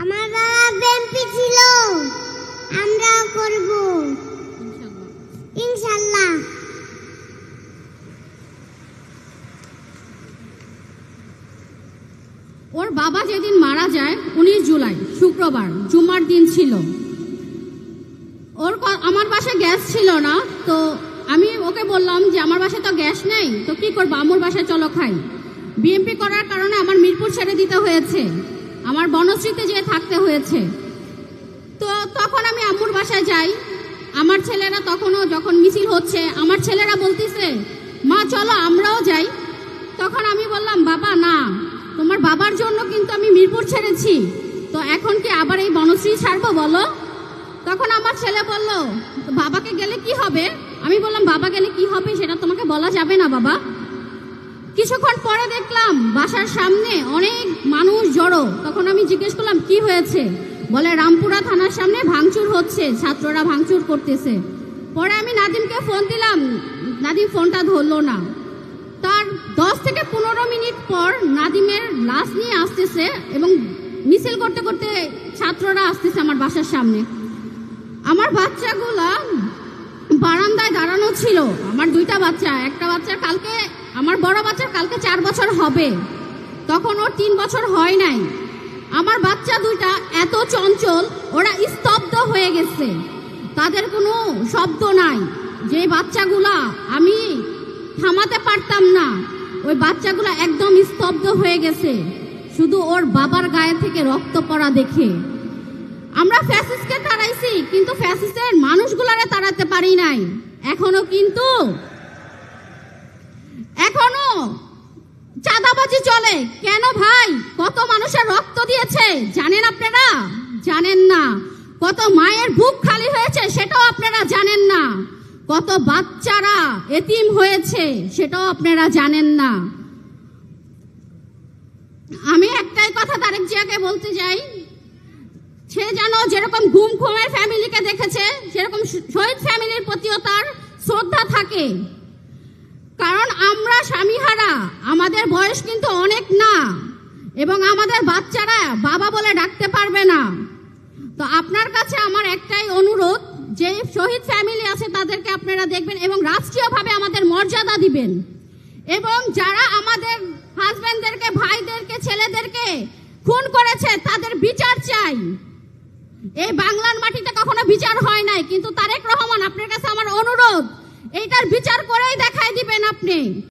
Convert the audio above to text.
আমার বাবা বিএনপি ছিল, আমরাও করব ইনশাআল্লাহ। ওর বাবা যেদিন মারা যায় 19 জুলাই শুক্রবার, জুমার দিন ছিল। আমার বাসায় গ্যাস ছিল না, তো আমি ওকে বললাম যে আমার বাসায় তো গ্যাস নেই, তো কি করবো, আম্মুর বাসায় চলো খাই। বিএমপি করার কারণে আমার মিরপুর ছেড়ে দিতে হয়েছে, আমার বনশ্রীতে যেয়ে থাকতে হয়েছে। তো তখন আমি আম্মুর বাসায় যাই। আমার ছেলেরা তখনও যখন মিছিল হচ্ছে, আমার ছেলেরা বলতেছে মা চলো আমরাও যাই। তখন আমি বললাম বাবা না, তোমার বাবার জন্য কিন্তু আমি মিরপুর ছেড়েছি, তো এখন কি আবার এই বনশ্রী ছাড়বো বলো? তখন আমার ছেলে বলল বাবাকে গেলে কি হবে? আমি বললাম বাবা গেলে কি হবে সেটা তোমাকে বলা যাবে না বাবা। কিছুক্ষণ পরে দেখলাম বাসার সামনে অনেক মানুষ জড়ো। তখন আমি জিজ্ঞেস করলাম কি হয়েছে? বলে রামপুরা থানার সামনে ভাঙচুর হচ্ছে, ছাত্ররা ভাঙচুর করতেছে। পরে আমি নাদিমকে ফোন দিলাম, নাদিম ফোনটা ধরলো না। তার 10 থেকে 15 মিনিট পর নাদিমের লাশ নিয়ে আসতেছে এবং মিছিল করতে করতে ছাত্ররা আসতেছে আমার বাসার সামনে। আমার বাচ্চাগুলা বারান্দায় দাঁড়ানো ছিল, আমার 2টা বাচ্চা। একটা বাচ্চার কালকে, আমার বড় বাচ্চার কালকে 4 বছর হবে, তখন ওর 3 বছর হয় নাই। আমার বাচ্চা 2টা এত চঞ্চল, ওরা স্তব্ধ হয়ে গেছে, তাদের কোনো শব্দ নাই। যে বাচ্চাগুলা আমি থামাতে পারতাম না, ওই বাচ্চাগুলা একদম স্তব্ধ হয়ে গেছে, শুধু ওর বাবার গায়ে থেকে রক্ত পড়া দেখে। আমরা ফ্যাসিস্টকে তাড়াইছি, কিন্তু ফ্যাসিস্টের মানুষগুলারে তাড়াতে পারি নাই। এখনো চাঁদাবাজি চলে। কেন ভাই? কত মানুষের রক্ত দিয়েছে জানেন আপনারা? জানেন না। কত মায়ের বুক খালি হয়েছে সেটাও আপনারা জানেন না। কত বাচ্চারা এতিম হয়েছে সেটাও আপনারা জানেন না। আমি একটাই কথা তারেক জিয়াকে বলতে চাই, সে যেন যেরকম গুম খুমের ফ্যামিলিকে দেখেছে, সেরকম শহীদ ফ্যামিলির প্রতিও তার শ্রদ্ধা থাকে। কারণ আমরা স্বামীহারা, আমাদের বয়স কিন্তু অনেক না, এবং আমাদের বাচ্চারা বাবা বলে ডাকতে পারবে না। তো আপনার কাছে আমার একটাই অনুরোধ, যে শহীদ ফ্যামিলি আছে তাদেরকে আপনারা দেখবেন এবং রাষ্ট্রীয়ভাবে আমাদের মর্যাদা দিবেন, এবং যারা আমাদের হাজবেন্ডদেরকে, ভাইদেরকে, ছেলেদেরকে খুন করেছে তাদের বিচার চাই। এই বাংলার মাটিতে কখনো বিচার হয় নাই, কিন্তু তারেক রহমান আপনার কাছে আমার অনুরোধ, এইটার বিচার করেই দেখাই দিবেন আপনি।